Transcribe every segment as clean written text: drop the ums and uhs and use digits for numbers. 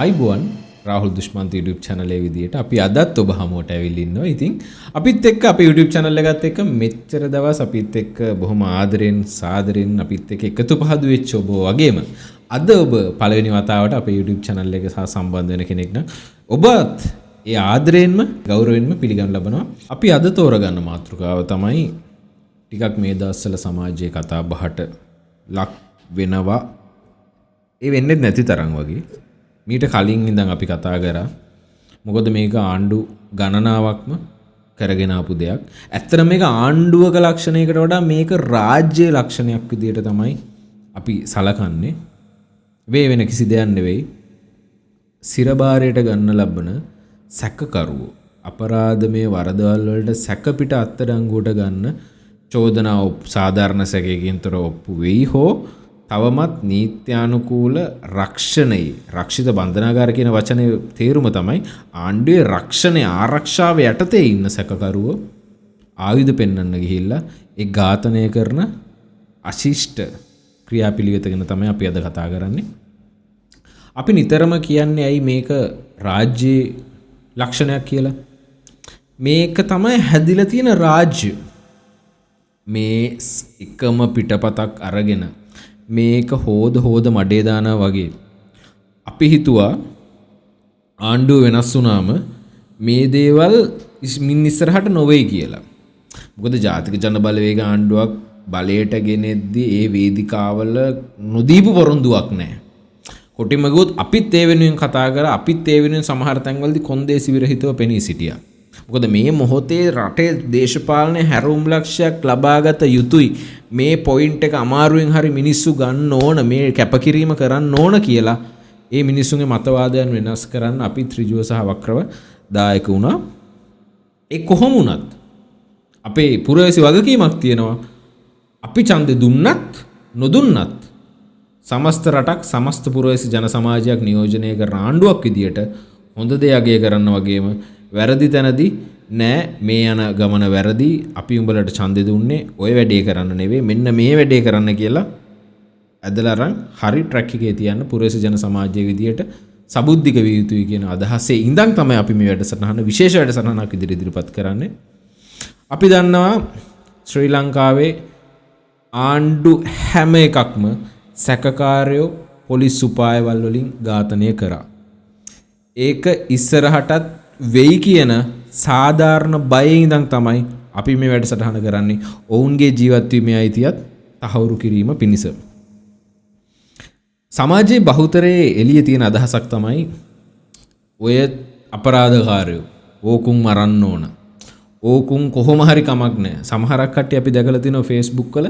ආයිබෝන් Rahul දුෂ්මන්ත YouTube channel එක විදියට අපි අදත් ඔබ හමුවට ඇවිල්ලා ඉන්නවා. ඉතින් අපිත් එක්ක අපේ YouTube channel එකත් එක්ක මෙච්චර දවස් අපිත් එක්ක බොහොම ආදරෙන් සාදරෙන් අපිත් එක්ක එකතු පහදු වෙච්ච ඔබ වගේම අද ඔබ පළවෙනි වතාවට අපේ YouTube channel එක සහ සම්බන්ධ වෙන කෙනෙක් නම් ඔබත් ඒ ආදරයෙන්ම ගෞරවයෙන්ම පිළිගන්න ලබනවා. අපි අද තෝරගන්න මාතෘකාව තමයි ටිකක් මේ දවස්වල සමාජයේ කතා බහට ලක් වෙනවා. ඒ වෙන්නේ නැති තරම් වගේ. මීට කලින් ඉඳන් අපි කතා කරා. මොකද මේක ආණ්ඩු ගණනාවක්ම කරගෙන ආපු දෙයක්. ඇත්තට මේක ආණ්ඩුවක ලක්ෂණයකට වඩා මේක රාජ්‍ය ලක්ෂණයක් විදියට තමයි අපි සලකන්නේ. වෙන කිසි දෙයක් නෙවෙයි. සිරබාරයට ගන්න ලබන සැකකරුවෝ අපරාධමය වරදවල් වලට සැක පිට අත්අඩංගුවට ගන්න චෝදනා සාධාරණ සැකයකින් තොර ඔප්පු වෙයි හෝ තවමත් නීත්‍යානුකූල රක්ෂණයේ රක්ෂිත බන්ධනාගාර කියන වචනේ තේරුම තමයි ආණ්ඩුවේ රක්ෂණය ආරක්ෂාව යටතේ ඉන්න සැකකරුවෝ ආයුධ පෙන්වන්න ගිහිල්ලා ඒ ඝාතනය කරන අශිෂ්ට ක්‍රියාපිළිවෙත ගැන තමයි අපි අද කතා කරන්නේ. අපි නිතරම කියන්නේ ඇයි මේක රාජ්‍යයේ ලක්ෂණයක් කියලා. මේක තමයි හැදිලා තියෙන රාජ්‍ය. මේ එකම පිටපතක් අරගෙන මේක හොද මඩේ දානවා වගේ. අපි හිතුවා ආණ්ඩුව වෙනස් වුණාම මේ දේවල් මින් ඉස්සරහට නොවේ කියලා. මොකද ජාතික ජන බලවේග ආණ්ඩුවක් බලයට ගෙනෙද්දී ඒ වේදිකාවල නොදීපු පොරොන්දුවක් නැහැ. කොටිම ගියොත් අපිත් ඒ වෙනුවෙන් කතා කරා, අපිත් ඒ වෙනුවෙන් සමහර තැන්වලදී කොන්දේසි විරහිතව පෙනී සිටියා. මොකද මේ මොහොතේ රටේ දේශපාලන හැරවුම් ලක්ෂයක් ලබාගත යුතුයි. මේ පොයින්ට් එක අමාරුවෙන් හරි මිනිස්සු ගන්න ඕන, මේ කැපකිරීම කරන්න ඕන කියලා ඒ මිනිස්සුන්ගේ මතවාදයන් වෙනස් කරන්න අපි ත්‍රිජුව සහ වක්‍රව දායක වුණා. ඒ කොහොම වුණත් අපේ පුරවැසි වගකීමක් තියෙනවා. අපි ඡන්දෙ දුන්නත් නොදුන්නත් සමස්ත රටක් සමස්ත පුරවැසි ජන සමාජයක් නියෝජනය කරන ආණ්ඩුවක් විදියට හොඳ දේ අගය කරන්න වගේම වැරදි තැනදී නෑ මේ යන ගමන වැරදි, අපි උඹලට ඡන්දෙ දුන්නේ ඔය වැඩේ කරන්න නෙවෙයි, මෙන්න මේ වැඩේ කරන්න කියලා ඇදලා අරන් හරි ට්‍රැක් එකේ තියන්න පුරවැසි ජන සමාජයේ විදියට සබුද්ධික විය යුතුයි කියන අදහසේ ඉඳන් තමයි අපි මේ වැඩසටහන විශේෂ වැඩසටහනක් විදිහට ඉදිරිපත් කරන්නේ. අපි දන්නවා ශ්‍රී ලංකාවේ ආණ්ඩු හැම එකක්ම සැකකාරයෝ පොලිස් උපායවල් වලින් ඝාතනය කරා. ඒක ඉස්සරහටත් වෙයි කියන සාධාරණ බයෙන් ඉඳන් තමයි අපි මේ වැඩසටහන කරන්නේ. ඔවුන්ගේ ජීවත් වීමේ අයිතියත් තහවුරු කිරීම පිණිස. සමාජයේ බහුතරයේ එළිය තියෙන අදහසක් තමයි ඔය අපරාධකාරයෝ ඕකුන් මරන්න ඕන. ඕකුන් කොහොම හරි කමක් නැහැ. සමහරක් කට්ටිය අපි දැකලා තිනවා Facebook වල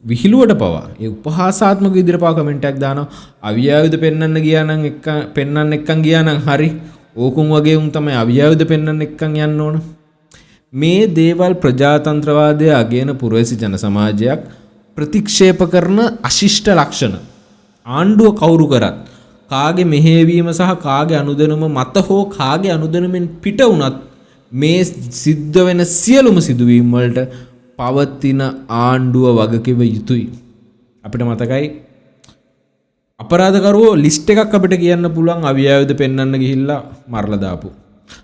විහිළුවට පවා ඒ උපහාසාත්මක විදිහට පවා කමෙන්ට් එකක් දානවා. අවියායුධ පෙන්වන්න ගියා නම් පෙන්වන්න එක්කන් ගියා නම් හරි ඕකුන් වගේ උන් තමයි අවියායුධ පෙන්වන්න එක්කන් යන්න ඕන. මේ දේවල් ප්‍රජාතන්ත්‍රවාදයේ අගයන පුරවැසි ජන සමාජයක් ප්‍රතික්ෂේප කරන අශිෂ්ට ලක්ෂණ. ආණ්ඩුව කවුරු කරත් කාගේ මෙහෙයවීම සහ කාගේ අනුදැනුම මත හෝ කාගේ අනුදැනුමෙන් පිට වුණත් මේ සිද්ධ වෙන සියලුම සිදුවීම් වලට පවතින ආණ්ඩුව වගකිව යුතුයි. අපිට මතකයි අපරාධකරුවෝ ලිස්ට් එකක් අපිට කියන්න පුළුවන් අවියායුධ පෙන්වන්න ගිහිල්ලා මරලා දාපු.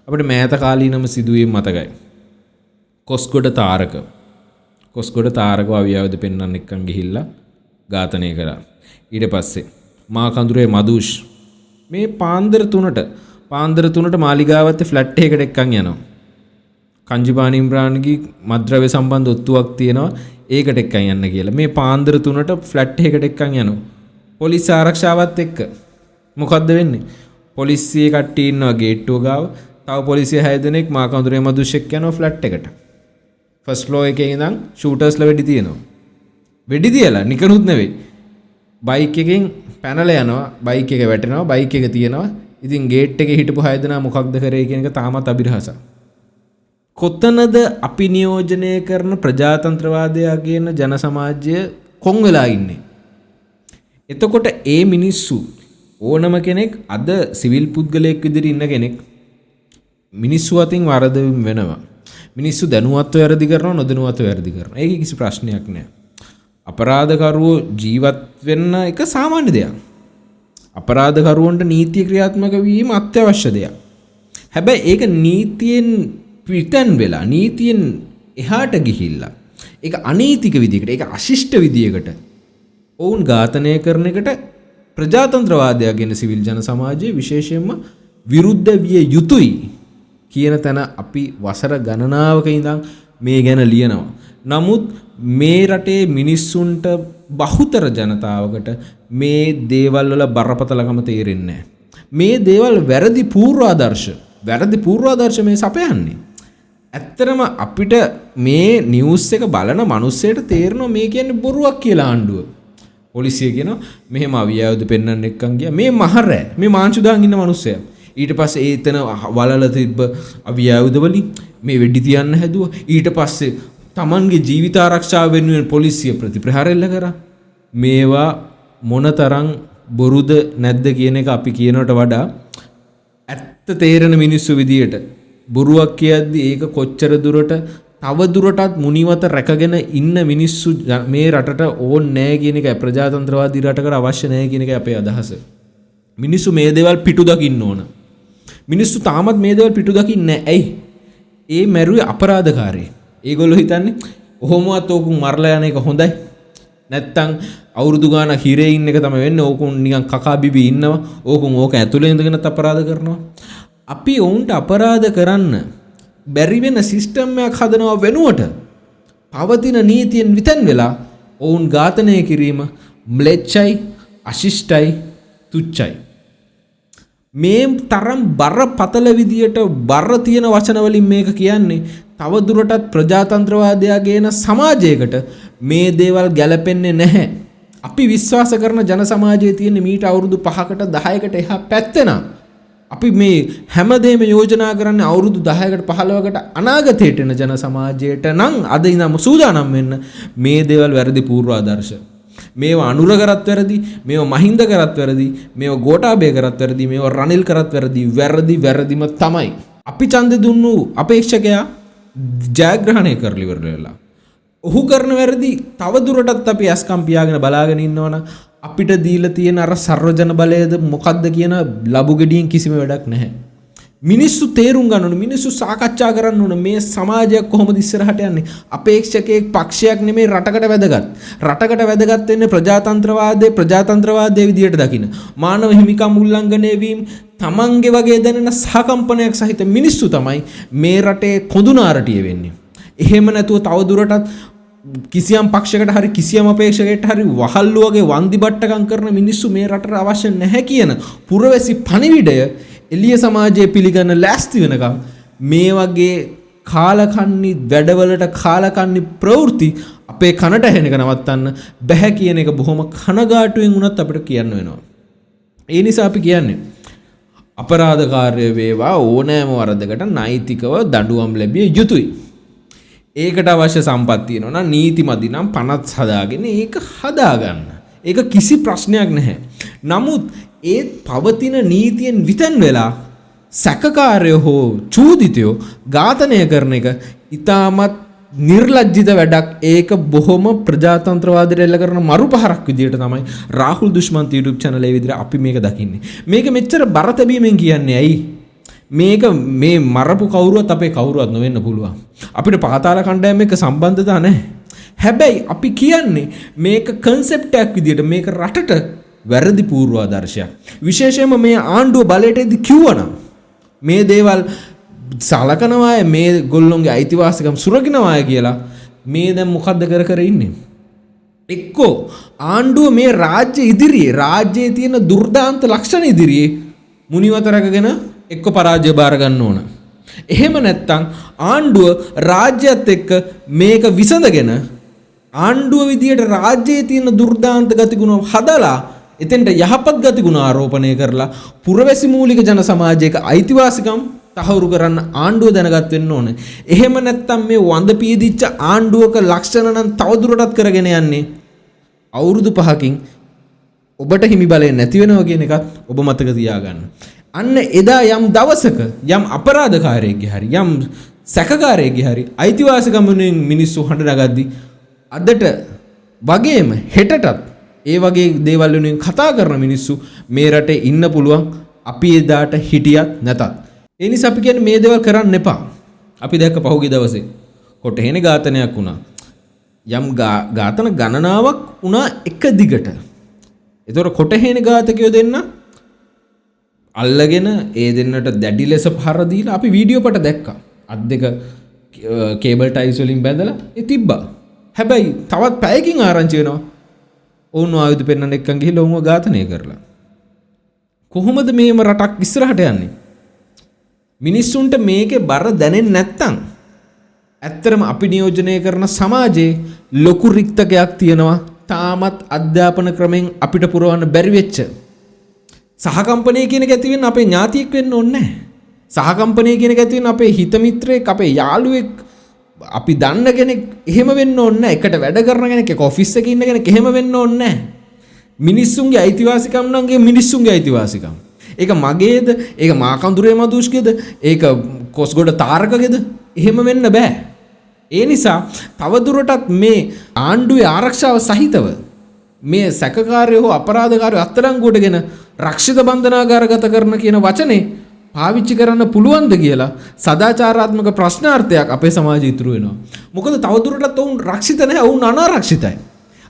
අපිට මෑත කාලීනම සිදුවීම් මතකයි. කොස්ගොඩ තාරක අවියායුධ පෙන්වන්න එක්කන් ගිහිල්ලා ඝාතනය කරා. ඊට පස්සේ මාකඳුරේ මදුෂ් මේ පාන්දර 3ට මාලිගාවත්තේ ෆ්ලැට් එකකට එක්කන් යනවා. කංජිපානි ඉම්රාන්ගේ මද්ද්‍රව්‍ය සම්බන්ධ ඔත්තුවක් තියෙනවා, ඒකට එක්කන් යන්න කියලා. මේ පාන්දර 3ට ෆ්ලැට් එකකට එක්කන් යනවා. පොලිස් ආරක්ෂාවත් එක්ක. මොකද්ද වෙන්නේ? පොලිසිය කට්ටිය ඉන්නවා ගේට්ටුව ගාව. තව පොලිසිය 6 දෙනෙක් මාකඳුරේ මදුෂ් එක්ක යනවා ෆ්ලැට් එකට. ෆස්ට් ෆ්ලෝර් එකේ ඉඳන් ෂූටර්ස්ලා වෙඩි තියනවා. වෙඩි තියලා නිකනුත් නෙවෙයි. බයික් එකෙන් පැනලා යනවා, බයික් එක වැටෙනවා, බයික් එක තියනවා. ඉතින් ගේට් එකේ හිටපු 6 දෙනා මොකක්ද කරේ කියන එක තාමත් අභිරහසක්. කොතනද අපි නියෝජනය කරන ප්‍රජාතන්ත්‍රවාදය කියන ජන සමාජය කොන් වෙලා ඉන්නේ? එතකොට ඒ මිනිස්සු ඕනම කෙනෙක් අද සිවිල් පුද්ගලයෙක් විදිහට ඉන්න කෙනෙක් මිනිස්සු අතින් වරදවීම් වෙනවා. මිනිස්සු දැනුවත්ව වැරදි කරනවා, නොදැනුවත්ව වැරදි කරනවා. ඒක කිසි ප්‍රශ්නයක් නෑ. අපරාධකරුවෝ ජීවත් වෙන්න එක සාමාන්‍ය දෙයක්. අපරාධකරුවන්ට නීතිය ක්‍රියාත්මක වීම අත්‍යවශ්‍ය දෙයක්. හැබැයි ඒක නීතියෙන් පිටන් වෙලා නීතියෙන් එහාට ගිහිල්ලා ඒක අනීතික විදිහකට ඒක අශිෂ්ට විදිහකට ඔවුන් ඝාතනය කරන එකට ප්‍රජාතන්ත්‍රවාදය ගැන සිවිල් ජන සමාජයේ විශේෂයෙන්ම විරුද්ධ විය යුතුයි කියන තැන අපි වසර ගණනාවක ඉඳන් මේ ගැන ලියනවා. නමුත් මේ රටේ මිනිස්සුන්ට බහුතර ජනතාවකට මේ දේවල් වල බරපතලකම තේරෙන්නේ නැහැ. මේ දේවල් වැරදි පූර්වාදර්ශ මේ සපයන්නේ. ඇත්තරම අපිට මේ නිවුස් එක බලන මිනිස්සෙට තේරෙනවා මේ කියන්නේ බොරුවක් කියලා ආණ්ඩුව. පොලිසිය කියනවා මෙහෙම අවියාවුද පෙන්වන්න එක්කන් ගියා. මේ මහරෑ මේ මාංශු දාන් ඉන්න මිනිස්සයා. ඊට පස්සේ ඒතන වලල තිබ්බ අවියාවුද වලින් මේ වෙඩි තියන්න හැදුවා. ඊට පස්සේ තමන්ගේ ජීවිත ආරක්ෂාව වෙනුවෙන් පොලිසිය ප්‍රතිප්‍රහාර එල්ල කරා. මේවා මොනතරම් බොරුද නැද්ද කියන එක අපි කියනවට වඩා ඇත්ත තේරෙන මිනිස්සු විදියට බොරුවක් කියද්දි ඒක කොච්චර දුරට තව දුරටත් මුනිවත රැකගෙන ඉන්න මිනිස්සු මේ රටට ඕන් නැහැ කියන එක ප්‍රජාතන්ත්‍රවාදී රටකට අවශ්‍ය නැහැ කියන එක අපේ අදහස. මිනිස්සු මේ දේවල් පිටු දකින්න ඕන. මිනිස්සු තාමත් මේ දේවල් පිටු දකින්නේ නැහැ. ඇයි? ඒ මැරුවේ අපරාධකාරී. ඒගොල්ලෝ හිතන්නේ ඔහොමවත් ඕකුන් මරලා යන එක හොඳයි. නැත්තම් අවුරුදු ගානක් හිරේ ඉන්න එක තමයි වෙන්නේ. ඕකුන් නිකන් කකා බිබී ඉන්නවා. ඕකුන් ඕක ඇතුලේ ඉඳගෙනත් අපරාධ කරනවා. අපි ඔවුන්ට අපරාධ කරන්න බැරි වෙන සිස්ටම් එකක් හදනවා වෙනුවට පවතින නීතියෙන් විතන් වෙලා ඔවුන් ඝාතනය කිරීම ම්ලෙච්චයි, අශිෂ්ටයි, තුච්චයි. මේ තරම් බරපතල විදියට බර තියෙන වචන වලින් මේක කියන්නේ තව දුරටත් ප්‍රජාතන්ත්‍රවාදයගෙන සමාජයකට මේ දේවල් ගැලපෙන්නේ නැහැ. අපි විශ්වාස කරන ජන සමාජයේ තියෙන මීට අවුරුදු 5කට 10කට එහා පැත්තේ අපි මේ හැමදේම යෝජනා කරන්නේ අවුරුදු 10කට 15කට අනාගතයට එන ජන සමාජයට නම් අද ඉඳන්ම සූදානම් වෙන්න. මේ දේවල් වැරදි පූර්වාදර්ශ. මේවා අනුර කරත් වැරදි, මේවා මහින්ද කරත් වැරදි, මේවා ගෝඨාභය කරත් වැරදි, මේවා රනිල් කරත් වැරදිම තමයි. අපි ඡන්දෙ දුන්නු අපේක්ෂකයා ජයග්‍රහණය කරලි ඉවරලා. ඔහු කරන වැරදි තව දුරටත් අපි ඇස්කම් පියාගෙන බලාගෙන ඉන්නවනම් අපිට දීලා තියෙන අර සර්වජන බලයද මොකද්ද කියන ලබු ගෙඩියෙන් කිසිම වැඩක් නැහැ. මිනිස්සු තේරුම් ගන්න ඕනේ, මිනිස්සු සාකච්ඡා කරන්න ඕනේ මේ සමාජයක් කොහොමද ඉස්සරහට යන්නේ. අපේක්ෂකයෙක් පක්ෂයක් නෙමෙයි රටකට වැදගත්. රටකට වැදගත් වෙන්නේ ප්‍රජාතන්ත්‍රවාදයේ විදියට දකින්න. මානව හිමිකම් උල්ලංඝනය වීම තමන්ගේ වගේ දැනෙන සහකම්පනයක් සහිත මිනිස්සු තමයි මේ රටේ කොඳුනාරටිය වෙන්නේ. එහෙම නැතුව තව දුරටත් කිසියම් පක්ෂයකට හරි කිසියම් අපේක්ෂකයකට හරි වහල්ලු වගේ වන්දි බට්ටකම් කරන මිනිස්සු මේ රටට අවශ්‍ය නැහැ කියන පුරවැසි පණිවිඩය එළිය සමාජයේ පිළිගන්න ලෑස්ති වෙනකම් මේ වගේ කාලකන්ණි වැඩවලට කාලකන්ණි ප්‍රවෘත්ති අපේ කනට ඇහෙන එක නවත්තන්න බැහැ කියන එක බොහොම කනගාටුවෙන් වුණත් අපිට කියන්න වෙනවා. ඒ නිසා අපි කියන්නේ අපරාධකාරය වේවා ඕනෑම වරදකට නෛතිකව දඬුවම් ලැබිය යුතුයි. ඒකට අවශ්‍ය සම්පත් තියෙනවා නම් නීතිමදි නම් පනත් හදාගෙන ඒක හදාගන්න. ඒක කිසි ප්‍රශ්නයක් නැහැ. නමුත් ඒ පවතින නීතියෙන් විතන් වෙලා සැකකාරයෝ හෝ චූදිතයෝ ඝාතනය කරන එක ඉතාමත් නිර්ලජ්ජිත වැඩක්. ඒක බොහොම ප්‍රජාතන්ත්‍රවාදයට එල්ල කරන මරුපහරක් විදියට තමයි රාහුල් දුෂ්මන්ත YouTube channel එකේ විදිහට අපි මේක දකින්නේ. මේක මෙච්චර බර තැබීමෙන් කියන්නේ ඇයි? මේක මේ මරපු කවුරුවත් අපේ කවුරුවත් නොවෙන්න පුළුවන්. අපිට පාතාල කණ්ඩායම එක්ක සම්බන්ධතා නැහැ. හැබැයි අපි කියන්නේ මේක කන්සෙප්ට් එකක් විදියට මේක රටට වැරදි පූර්වාදර්ශයක්. විශේෂයෙන්ම මේ ආණ්ඩුව බලයට එද්දි කිව්වනම් මේ දේවල් සලකනවාය මේ ගොල්ලොන්ගේ අයිතිවාසිකම් සුරකින්නවාය කියලා මේ දැන් මොකද්ද කර ඉන්නේ? එක්කෝ ආණ්ඩුව මේ රාජ්‍ය ඉදිරියේ රාජ්‍යයේ තියෙන දුර්දාන්ත ලක්ෂණ ඉදිරියේ මුනිවත රැකගෙන එක්ක පරාජය බාර ගන්න ඕන. එහෙම නැත්නම් ආණ්ඩුව රාජ්‍යයත් එක්ක මේක විසඳගෙන ආණ්ඩුව විදියට රාජ්‍යයේ තියෙන දුර්දාන්ත ගතිගුණ හදලා එතෙන්ට යහපත් ගතිගුණ ආරෝපණය කරලා පුරවැසි මූලික ජන සමාජයක අයිතිවාසිකම් තහවුරු කරන්න ආණ්ඩුව දැනගත් වෙන්න ඕනේ. එහෙම නැත්නම් මේ වඳ පීදිච්ච ආණ්ඩුවක ලක්ෂණ නම් තවදුරටත් කරගෙන යන්නේ අවුරුදු 5කින් ඔබට හිමි බලය නැති වෙනවා කියන එකත් ඔබ මතක තියාගන්න. අන්න එදා යම් දවසක යම් අපරාධකාරයෙක්ගේ හරි යම් සැකකාරයෙක්ගේ හරි අයිතිවාසිකම් වෙනුවෙන් මිනිස්සු හඬ නගද්දි අදට වගේම හෙටටත් ඒ වගේ දේවල් වෙනුවෙන් කතා කරන මිනිස්සු මේ රටේ ඉන්න පුළුවන් අපි එදාට හිටියත් නැතත්. ඒ නිසා අපි කියන්නේ මේ දේවල් කරන්න එපා. අපි දැක්ක පහුගිය දවසේ කොටහේනේ ඝාතනයක් වුණා. යම් ඝාතන ගණනාවක් වුණා එක දිගට. ඒතකොට කොටහේනේ ඝාතකයෝ දෙන්න අල්ලගෙන ඒ දෙන්නට දැඩි ලෙස පහර දීලා අපි වීඩියෝ පට දැක්කා. අත් දෙක කේබල් ටයිස් වලින් බැඳලා ඒ තිබ්බා. හැබැයි තවත් පැයකින් ආරංචි වෙනවා. ඔවුන් ආයුධ පෙන්නන්න එක්කන් ගිහිල්ලා ඔවුන්ව ඝාතනය කරලා. කොහොමද මේම රටක් ඉස්සරහට යන්නේ? මිනිස්සුන්ට මේකේ බර දැනෙන්නේ නැත්තම් ඇත්තටම අපි නියෝජනය කරන සමාජයේ ලොකු රික්තකයක් තියෙනවා. තාමත් අධ්‍යාපන ක්‍රමෙන් අපිට පුරවන්න බැරි වෙච්ච. සහකම්පනය කියන එක ඇති වෙන්න අපේ ඥාතියෙක් වෙන්න ඕනේ නැහැ. සහකම්පනය කියන එක ඇති වෙන්න අපේ හිත මිත්‍රයෙක්, අපේ යාළුවෙක්, අපි දන්න කෙනෙක් එහෙම වෙන්න ඕනේ නැහැ. එකට වැඩ කරන කෙනෙක්, එක ඔෆිස් එකේ ඉන්න කෙනෙක් එහෙම වෙන්න ඕනේ නැහැ. මිනිස්සුන්ගේ අයිතිවාසිකම් නම් මිනිස්සුන්ගේ අයිතිවාසිකම්. ඒක මගේද? ඒක මාකඳුරේ මදුෂ්කේද? ඒක කොස්ගොඩ තාරකගේද? එහෙම වෙන්න බෑ. ඒ නිසා තවදුරටත් මේ ආණ්ඩුවේ ආරක්ෂාව සහිතව මේ සැකකාරයෝ හෝ අපරාධකාරයෝ අත්අඩංගුවටගෙන රක්ෂිත බන්ධනාගාරගත කරන කියන වචනේ පාවිච්චි කරන්න පුළුවන්ද කියලා සදාචාරාත්මක ප්‍රශ්නාර්ථයක් අපේ සමාජය ඉතුරු වෙනවා. මොකද තවදුරටත් ඔවුන් රක්ෂිත නැහැ, ඔවුන් අනාරක්ෂිතයි.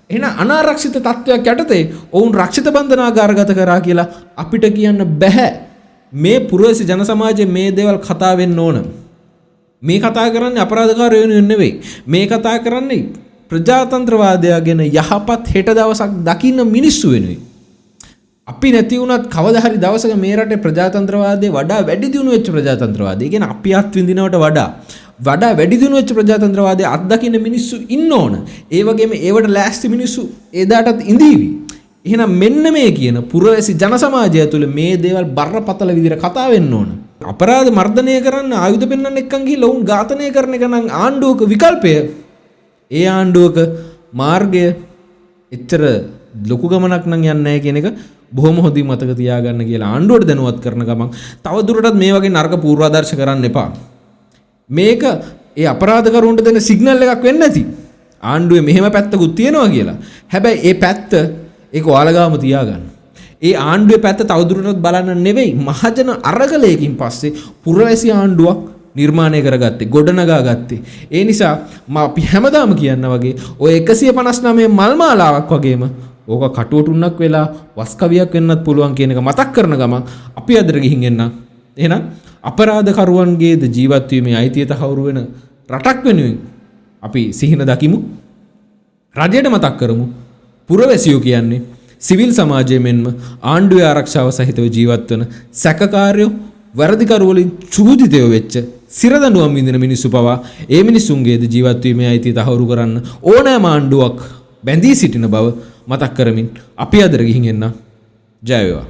එහෙනම් අනාරක්ෂිත තත්වයක් යටතේ ඔවුන් රක්ෂිත බන්ධනාගාරගත කරා කියලා අපිට කියන්න බෑ. මේ පුරවැසි ජන සමාජයේ මේ දේවල් කතා වෙන්න ඕන. මේ කතා කරන්නේ අපරාධකාරයෝ වෙනුවෙන් නෙවෙයි. මේ කතා කරන්නේ ප්‍රජාතන්ත්‍රවාදය ගැන යහපත් හෙට දවසක් දකින්න මිනිස්සු වෙනුවෙන්. අපි නැති වුණත් කවදා හරි දවසක මේ රටේ ප්‍රජාතන්ත්‍රවාදයේ වඩා වැඩි දියුණු වෙච්ච ප්‍රජාතන්ත්‍රවාදය. ඒ කියන්නේ අපි අත් විඳිනවට වඩා වැඩි දියුණු වෙච්ච ප්‍රජාතන්ත්‍රවාදයේ අත්දකින්න මිනිස්සු ඉන්න ඕන. ඒ වගේම ඒවට ලෑස්ති මිනිස්සු එදාටත් ඉඳීවි. එහෙනම් මෙන්න මේ කියන පුරවැසි ජන සමාජය තුළ මේ දේවල් බරපතල විදිහට කතා වෙන්න ඕන. අපරාධ මර්ධනය කරන්න ආයුධ පෙන්වන්න එක්කන් ගිහිල්ලා උන් ඝාතනය කරන එක නම් ආණ්ඩුවක විකල්පය. ඒ ආණ්ඩුවක මාර්ගය එච්චර ලොකු ගමනක් නම් යන්නේ නැහැ කියන එක බොහොම හොඳින් මතක තියාගන්න කියලා ආණ්ඩුවට දැනුවත් කරන ගමන් තවදුරටත් මේ වගේ නරක පූර්වාදර්ශ කරන්න එපා. මේක ඒ අපරාධකරුන්ට දෙන සිග්නල් එකක් වෙන්න ඇති. ආණ්ඩුවේ මෙහෙම පැත්තකුත් තියෙනවා කියලා. හැබැයි ඒ පැත්ත ඒක ඔයාලගාම තියාගන්න. ඒ ආණ්ඩුවේ පැත්ත තවදුරටත් බලන්න නෙවෙයි, මහජන අරගලයකින් පස්සේ පුරවැසි ආණ්ඩුවක් නිර්මාණය කරගත්තේ, ගොඩනගා ගත්තේ. ඒ නිසා අපි හැමදාම කියන්න වගේ ඔය 159 මල් මාලාවක් වගේම ඕක කටුවටුන්නක් වෙලා වස් කවියක් වෙන්නත් පුළුවන් කියන එක මතක් කරන ගමන් අපි අදට ගිහින් එන්න. එහෙනම් අපරාධකරුවන්ගේද ජීවත් වීමේ අයිතිය තහවුරු වෙන රටක් වෙනුවෙන් අපි සිහින දකිමු. රජයට මතක් කරමු. පුරවැසියෝ කියන්නේ සිවිල් සමාජයේ මෙන්ම ආණ්ඩුවේ ආරක්ෂාව සහිතව ජීවත් වන සැකකාරයෝ, වැරදිකරු වලින් චූදිතයෝ වෙච්ච සිරදඬුවම් විඳින මිනිස්සු පවා ඒ මිනිසුන්ගේද ජීවත් වීමේ අයිතිය තහවුරු කරන්න ඕනෑම ආණ්ඩුවක් බැඳී සිටින බව මතක් කරමින් අපි අදට ගිහින් එන්න. ජය වේවා.